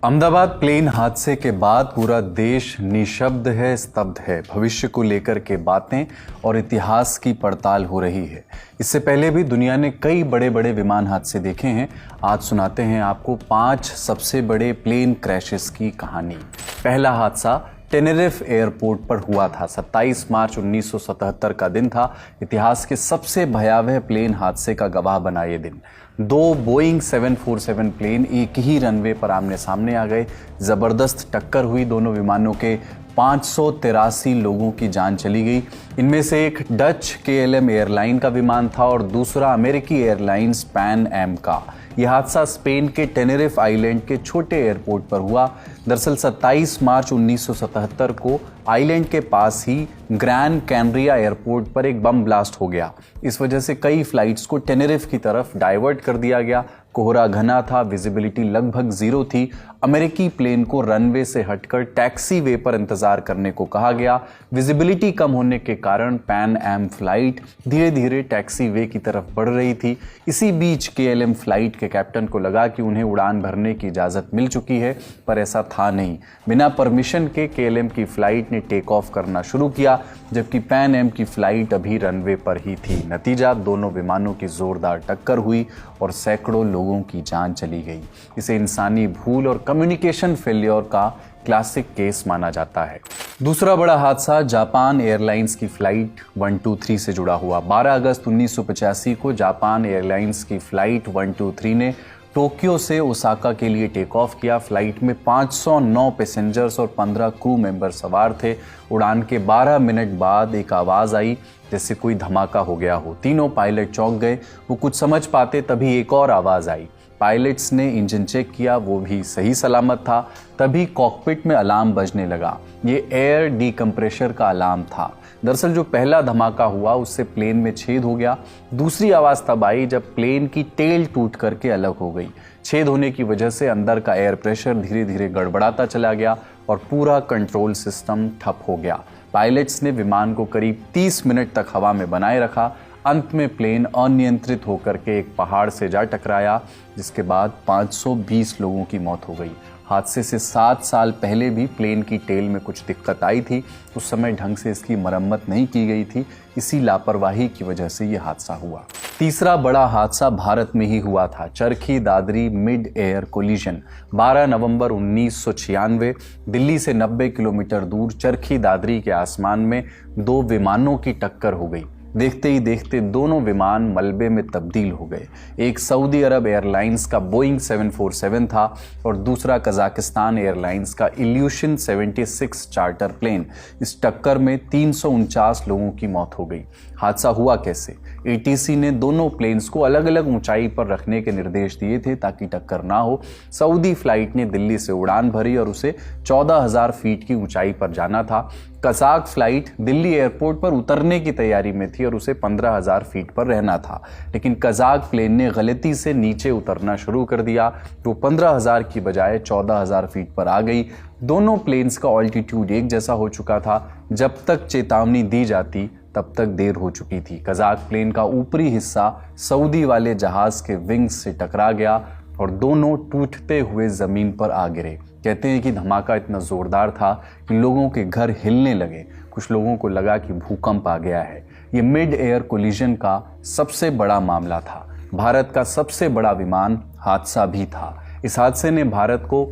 Ahmedabad plane हादसे के बाद पूरा देश निशब्द है, स्तब्ध है। भविष्य को लेकर के बातें और इतिहास की पड़ताल हो रही है। इससे पहले भी दुनिया ने कई बड़े बड़े विमान हादसे देखे हैं। आज सुनाते हैं आपको 5 सबसे बड़े प्लेन क्रैशेस की कहानी। पहला हादसा टेनेरिफ एयरपोर्ट पर हुआ था। 27 मार्च 1977 का दिन था। इतिहास के सबसे भयावह प्लेन हादसे का गवाह बना ये दिन। 2 बोइंग 747 प्लेन एक ही रनवे पर आमने सामने आ गए। जबरदस्त टक्कर हुई दोनों विमानों के। 583 लोगों की जान चली गई। इनमें से एक डच KLM एयरलाइन का विमान था और दूसरा अमेरिकी एयरलाइंस पैन एम का। यह हादसा स्पेन के टेनेरिफ आइलैंड के छोटे एयरपोर्ट पर हुआ। दरअसल 27 मार्च 1977 को आइलैंड के पास ही ग्रैन कैनरिया एयरपोर्ट पर एक बम ब्लास्ट हो गया। इस वजह से कई फ्लाइट्स को टेनेरिफ की तरफ डाइवर्ट कर दिया गया। कोहरा घना था, विजिबिलिटी लगभग 0 थी। अमेरिकी प्लेन को रनवे से हटकर टैक्सी वे पर इंतजार करने को कहा गया। विजिबिलिटी कम होने के कारण पैन एम फ्लाइट धीरे धीरे टैक्सी वे की तरफ बढ़ रही थी। इसी बीच KLM फ्लाइट के कैप्टन को लगा कि उन्हें उड़ान भरने की इजाज़त मिल चुकी है, पर ऐसा था नहीं। बिना परमिशन के KLM की फ्लाइट ने टेक ऑफ करना शुरू किया, जबकि पैन एम की फ्लाइट अभी रनवे पर ही थी। नतीजा, दोनों विमानों की जोरदार टक्कर हुई और सैकड़ों लोगों की जान चली गई। इसे इंसानी भूल और कम्युनिकेशन फेल्योर का क्लासिक केस माना जाता है। दूसरा बड़ा हादसा जापान एयरलाइंस की फ्लाइट 123 से जुड़ा हुआ। 12 अगस्त 1985 को जापान एयरलाइंस की फ्लाइट 123 ने टोक्यो से ओसाका के लिए टेक ऑफ किया। फ्लाइट में 509 पैसेंजर्स और 15 क्रू मेंबर सवार थे। उड़ान के 12 मिनट बाद एक आवाज़ आई जैसे कोई धमाका हो गया हो। तीनों पायलट चौंक गए। वो कुछ समझ पाते तभी एक और आवाज़ आई। पायलट्स ने इंजन चेक किया, वो भी सही सलामत था। तभी कॉकपिट में अलार्म बजने लगा। ये एयर डिकम्प्रेशर का अलार्म था। दरअसल जो पहला धमाका हुआ उससे प्लेन में छेद हो गया। दूसरी आवाज़ तब आई जब प्लेन की टेल टूट करके अलग हो गई। छेद होने की वजह से अंदर का एयर प्रेशर धीरे धीरे गड़बड़ाता चला गया और पूरा कंट्रोल सिस्टम ठप हो गया। पायलट्स ने विमान को करीब 30 मिनट तक हवा में बनाए रखा। अंत में प्लेन अनियंत्रित होकर के एक पहाड़ से जा टकराया, जिसके बाद 520 लोगों की मौत हो गई। हादसे से 7 साल पहले भी प्लेन की टेल में कुछ दिक्कत आई थी। उस समय ढंग से इसकी मरम्मत नहीं की गई थी। इसी लापरवाही की वजह से ये हादसा हुआ। तीसरा बड़ा हादसा भारत में ही हुआ था। Charkhi Dadri mid air collision. 12 नवंबर 1996 दिल्ली से 90 किलोमीटर दूर चरखी दादरी के आसमान में 2 विमानों की टक्कर हो गई। देखते ही देखते दोनों विमान मलबे में तब्दील हो गए। एक सऊदी अरब एयरलाइंस का बोइंग 747 था और दूसरा कजाकिस्तान एयरलाइंस का इल्यूशन 76 चार्टर प्लेन। इस टक्कर में 349 लोगों की मौत हो गई। हादसा हुआ कैसे? ATC ने दोनों प्लेन्स को अलग अलग ऊंचाई पर रखने के निर्देश दिए थे ताकि टक्कर ना हो। सऊदी फ्लाइट ने दिल्ली से उड़ान भरी और उसे 14,000 फीट की ऊंचाई पर जाना था। कजाक फ्लाइट दिल्ली एयरपोर्ट पर उतरने की तैयारी में थी और उसे 15,000 फीट पर रहना था, लेकिन कजाक प्लेन ने गलती से नीचे उतरना शुरू कर दिया। वो 15,000 की बजाय 14,000 फीट पर आ गई। दोनों प्लेन्स का ऑल्टीट्यूड एक जैसा हो चुका था। जब तक चेतावनी दी जाती तब तक देर हो चुकी थी। कजाक प्लेन का ऊपरी हिस्सा सऊदी वाले जहाज के विंग्स से टकरा गया और दोनों टूटते हुए जमीन पर आ गिरे। कहते हैं कि धमाका इतना जोरदार था कि लोगों के घर हिलने लगे। कुछ लोगों को लगा कि भूकंप आ गया है। ये मिड एयर कोलिजन का सबसे बड़ा मामला था। भारत का सबसे बड़ा विमान हादसा भी था। इस हादसे ने भारत को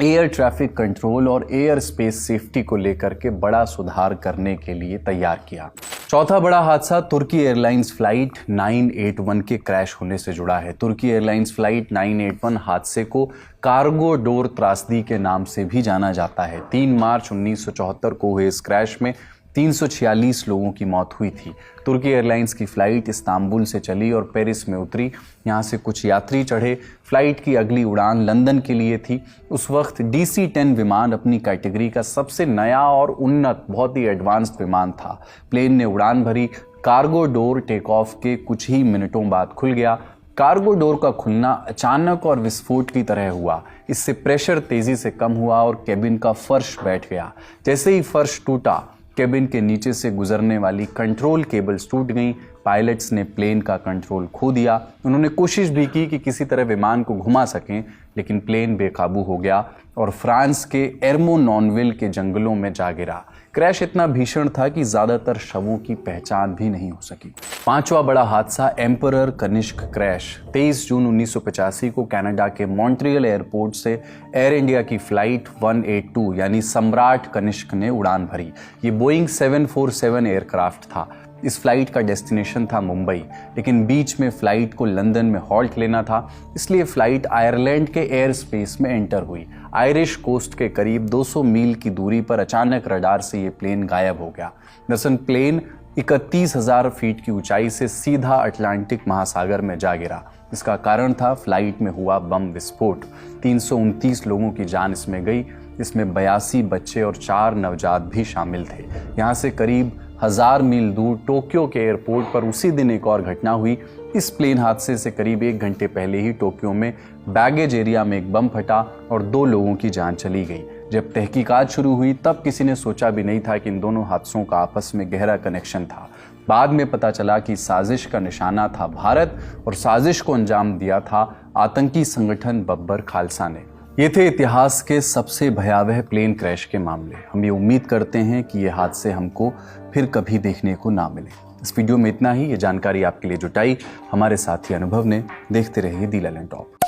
एयर ट्रैफिक कंट्रोल और एयर स्पेस सेफ्टी को लेकर के बड़ा सुधार करने के लिए तैयार किया। चौथा बड़ा हादसा तुर्की एयरलाइंस फ्लाइट 981 के क्रैश होने से जुड़ा है। तुर्की एयरलाइंस फ्लाइट 981 हादसे को कार्गो डोर त्रासदी के नाम से भी जाना जाता है। 3 मार्च 1974 को हुए इस क्रैश में 346 लोगों की मौत हुई थी। तुर्की एयरलाइंस की फ़्लाइट इस्तांबुल से चली और पेरिस में उतरी। यहाँ से कुछ यात्री चढ़े। फ़्लाइट की अगली उड़ान लंदन के लिए थी। उस वक्त DC-10 विमान अपनी कैटेगरी का सबसे नया और उन्नत, बहुत ही एडवांस्ड विमान था। प्लेन ने उड़ान भरी। कार्गो डोर टेक ऑफ के कुछ ही मिनटों बाद खुल गया। कार्गो डोर का खुलना अचानक और विस्फोट की तरह हुआ। इससे प्रेशर तेज़ी से कम हुआ और केबिन का फर्श बैठ गया। जैसे ही फर्श टूटा केबिन के नीचे से गुजरने वाली कंट्रोल केबल्स टूट गईं, पायलट्स ने प्लेन का कंट्रोल खो दिया। उन्होंने कोशिश भी की कि किसी तरह विमान को घुमा सकें, लेकिन प्लेन बेकाबू हो गया और फ्रांस के एर्मोनॉनविल के जंगलों में जा गिरा। क्रैश इतना भीषण था कि ज्यादातर शवों की पहचान भी नहीं हो सकी। पांचवा बड़ा हादसा एम्परर कनिष्क क्रैश। 23 जून 1985 को कनाडा के मॉन्ट्रियल एयरपोर्ट से एयर इंडिया की फ्लाइट 182 यानी सम्राट कनिष्क ने उड़ान भरी। ये बोइंग 747 एयरक्राफ्ट था। इस फ्लाइट का डेस्टिनेशन था मुंबई, लेकिन बीच में फ्लाइट को लंदन में हॉल्ट लेना था, इसलिए फ्लाइट आयरलैंड के एयर स्पेस में एंटर हुई। आयरिश कोस्ट के करीब 200 मील की दूरी पर अचानक रडार से ये प्लेन गायब हो गया। दरअसल प्लेन 31,000 फीट की ऊंचाई से सीधा अटलांटिक महासागर में जा गिरा। इसका कारण था फ्लाइट में हुआ बम विस्फोट। 329 लोगों की जान इसमें गई। इसमें 82 बच्चे और 4 नवजात भी शामिल थे। यहाँ से करीब 1000 मील दूर टोक्यो के एयरपोर्ट पर उसी दिन एक और घटना हुई। इस प्लेन हादसे से करीब 1 घंटे पहले ही टोक्यो में बैगेज एरिया में एक बम फटा और 2 लोगों की जान चली गई। जब तहकीकात शुरू हुई तब किसी ने सोचा भी नहीं था कि इन दोनों हादसों का आपस में गहरा कनेक्शन था। बाद में पता चला कि साजिश का निशाना था भारत और साजिश को अंजाम दिया था आतंकी संगठन बब्बर खालसा ने। ये थे इतिहास के सबसे भयावह प्लेन क्रैश के मामले। हम ये उम्मीद करते हैं कि ये हादसे हमको फिर कभी देखने को ना मिले। इस वीडियो में इतना ही। ये जानकारी आपके लिए जुटाई हमारे साथी अनुभव ने। देखते रहिए दी ललन टॉप।